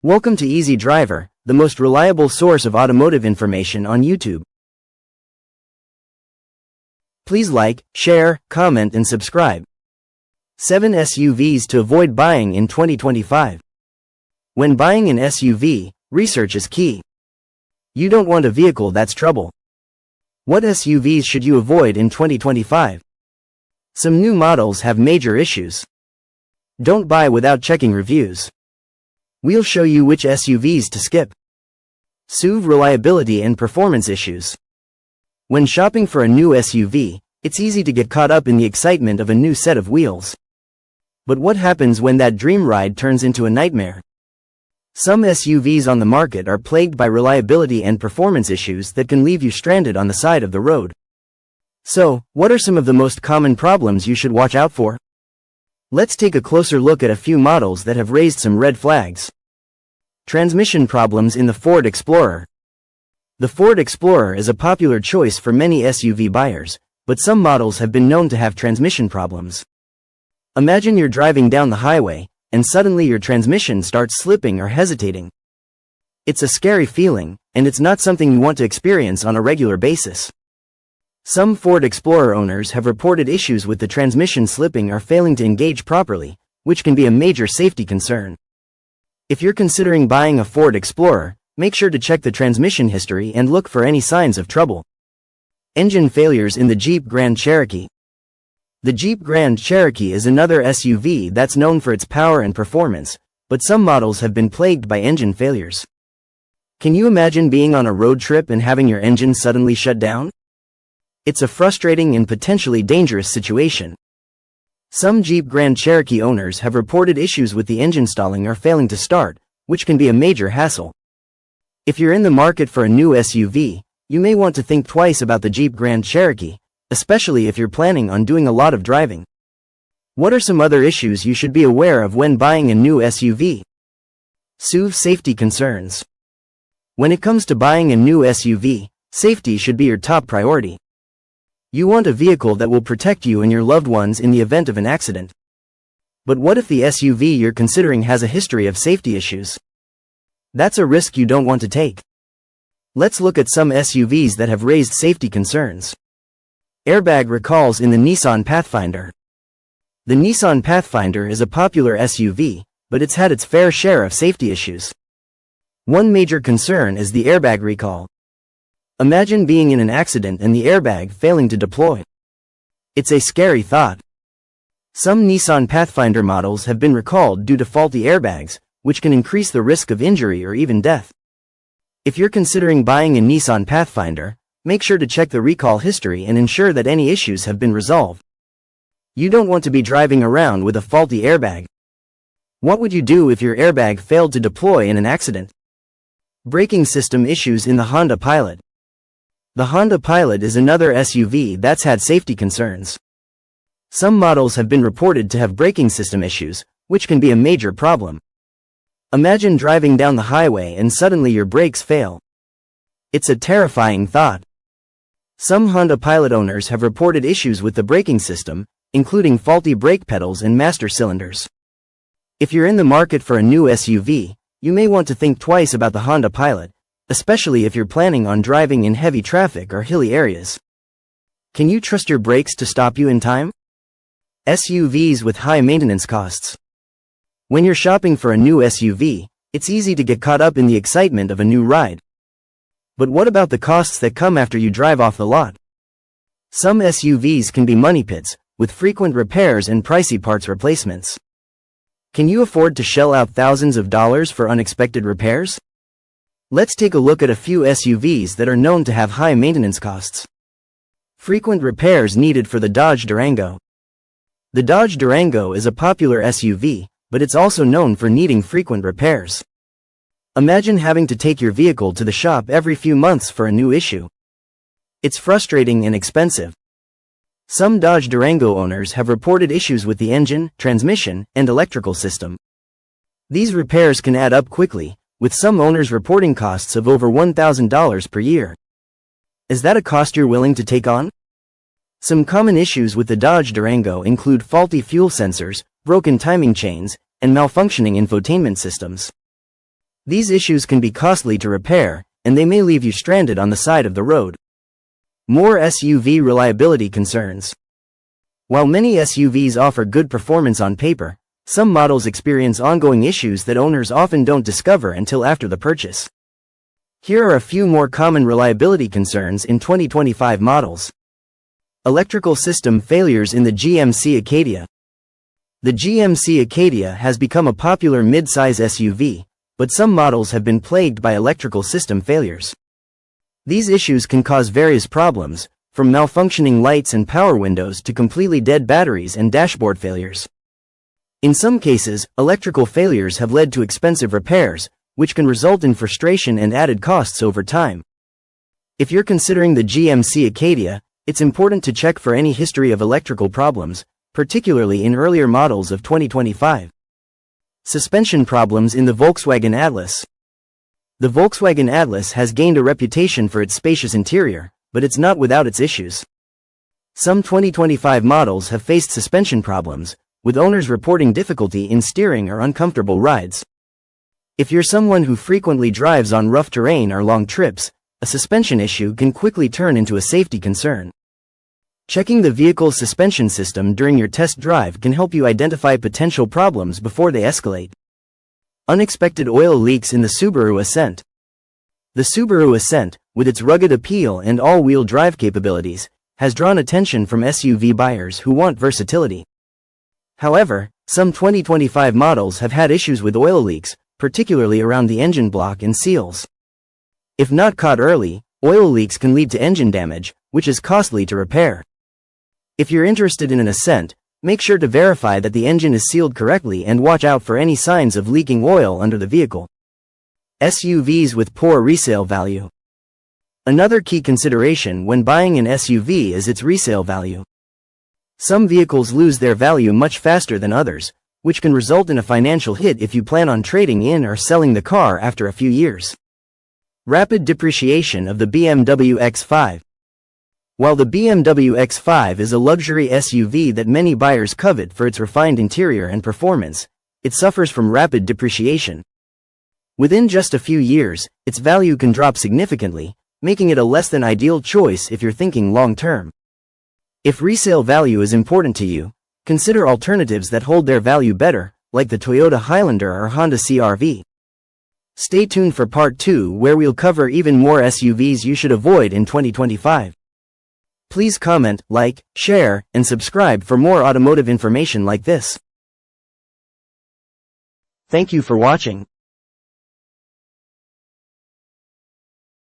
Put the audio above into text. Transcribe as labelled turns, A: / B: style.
A: Welcome to Easy Driver, the most reliable source of automotive information on YouTube. Please like, share, comment and subscribe. 7 SUVs to avoid buying in 2025. When buying an SUV, research is key. You don't want a vehicle that's trouble. What SUVs should you avoid in 2025? Some new models have major issues. Don't buy without checking reviews. We'll show you which SUVs to skip. SUV reliability and performance issues. When shopping for a new SUV, it's easy to get caught up in the excitement of a new set of wheels. But what happens when that dream ride turns into a nightmare? Some SUVs on the market are plagued by reliability and performance issues that can leave you stranded on the side of the road. So, what are some of the most common problems you should watch out for? Let's take a closer look at a few models that have raised some red flags. Transmission problems in the Ford Explorer. The Ford Explorer is a popular choice for many SUV buyers, but some models have been known to have transmission problems. Imagine you're driving down the highway, and suddenly your transmission starts slipping or hesitating. It's a scary feeling, and it's not something you want to experience on a regular basis. Some Ford Explorer owners have reported issues with the transmission slipping or failing to engage properly, which can be a major safety concern. If you're considering buying a Ford Explorer, make sure to check the transmission history and look for any signs of trouble. Engine failures in the Jeep Grand Cherokee. The Jeep Grand Cherokee is another SUV that's known for its power and performance, but some models have been plagued by engine failures. Can you imagine being on a road trip and having your engine suddenly shut down? It's a frustrating and potentially dangerous situation. Some Jeep Grand Cherokee owners have reported issues with the engine stalling or failing to start, which can be a major hassle. If you're in the market for a new SUV, you may want to think twice about the Jeep Grand Cherokee, especially if you're planning on doing a lot of driving. What are some other issues you should be aware of when buying a new SUV? SUV safety concerns. When it comes to buying a new SUV, safety should be your top priority. You want a vehicle that will protect you and your loved ones in the event of an accident. But what if the SUV you're considering has a history of safety issues? That's a risk you don't want to take. Let's look at some SUVs that have raised safety concerns. Airbag recalls in the Nissan Pathfinder. The Nissan Pathfinder is a popular SUV, but it's had its fair share of safety issues. One major concern is the airbag recall. Imagine being in an accident and the airbag failing to deploy. It's a scary thought. Some Nissan Pathfinder models have been recalled due to faulty airbags, which can increase the risk of injury or even death. If you're considering buying a Nissan Pathfinder, make sure to check the recall history and ensure that any issues have been resolved. You don't want to be driving around with a faulty airbag. What would you do if your airbag failed to deploy in an accident? Braking system issues in the Honda Pilot. The Honda Pilot is another SUV that's had safety concerns. Some models have been reported to have braking system issues, which can be a major problem. Imagine driving down the highway and suddenly your brakes fail. It's a terrifying thought. Some Honda Pilot owners have reported issues with the braking system, including faulty brake pedals and master cylinders. If you're in the market for a new SUV, you may want to think twice about the Honda Pilot, especially if you're planning on driving in heavy traffic or hilly areas. Can you trust your brakes to stop you in time? SUVs with high maintenance costs. When you're shopping for a new SUV, it's easy to get caught up in the excitement of a new ride. But what about the costs that come after you drive off the lot? Some SUVs can be money pits, with frequent repairs and pricey parts replacements. Can you afford to shell out thousands of dollars for unexpected repairs? Let's take a look at a few SUVs that are known to have high maintenance costs. Frequent repairs needed for the Dodge Durango. The Dodge Durango is a popular SUV, but it's also known for needing frequent repairs. Imagine having to take your vehicle to the shop every few months for a new issue. It's frustrating and expensive. Some Dodge Durango owners have reported issues with the engine, transmission, and electrical system. These repairs can add up quickly, with some owners reporting costs of over $1,000 per year. Is that a cost you're willing to take on? Some common issues with the Dodge Durango include faulty fuel sensors, broken timing chains, and malfunctioning infotainment systems. These issues can be costly to repair, and they may leave you stranded on the side of the road. More SUV reliability concerns. While many SUVs offer good performance on paper, some models experience ongoing issues that owners often don't discover until after the purchase. Here are a few more common reliability concerns in 2025 models. Electrical system failures in the GMC Acadia. The GMC Acadia has become a popular mid-size SUV, but some models have been plagued by electrical system failures. These issues can cause various problems, from malfunctioning lights and power windows to completely dead batteries and dashboard failures. In some cases, electrical failures have led to expensive repairs, which can result in frustration and added costs over time. If you're considering the GMC Acadia, it's important to check for any history of electrical problems, particularly in earlier models of 2025. Suspension problems in the Volkswagen Atlas. The Volkswagen Atlas has gained a reputation for its spacious interior, but it's not without its issues. Some 2025 models have faced suspension problems, with owners reporting difficulty in steering or uncomfortable rides. If you're someone who frequently drives on rough terrain or long trips, a suspension issue can quickly turn into a safety concern. Checking the vehicle's suspension system during your test drive can help you identify potential problems before they escalate. Unexpected oil leaks in the Subaru Ascent. The Subaru Ascent, with its rugged appeal and all-wheel drive capabilities, has drawn attention from SUV buyers who want versatility. However, some 2025 models have had issues with oil leaks, particularly around the engine block and seals. If not caught early, oil leaks can lead to engine damage, which is costly to repair. If you're interested in an Ascent, make sure to verify that the engine is sealed correctly and watch out for any signs of leaking oil under the vehicle. SUVs with poor resale value. Another key consideration when buying an SUV is its resale value. Some vehicles lose their value much faster than others, which can result in a financial hit if you plan on trading in or selling the car after a few years. Rapid depreciation of the BMW X5. While the BMW X5 is a luxury SUV that many buyers covet for its refined interior and performance, it suffers from rapid depreciation. Within just a few years, its value can drop significantly, making it a less than ideal choice if you're thinking long-term. If resale value is important to you, consider alternatives that hold their value better, like the Toyota Highlander or Honda CR-V. Stay tuned for Part 2, where we'll cover even more SUVs you should avoid in 2025. Please comment, like, share, and subscribe for more automotive information like this. Thank you for watching.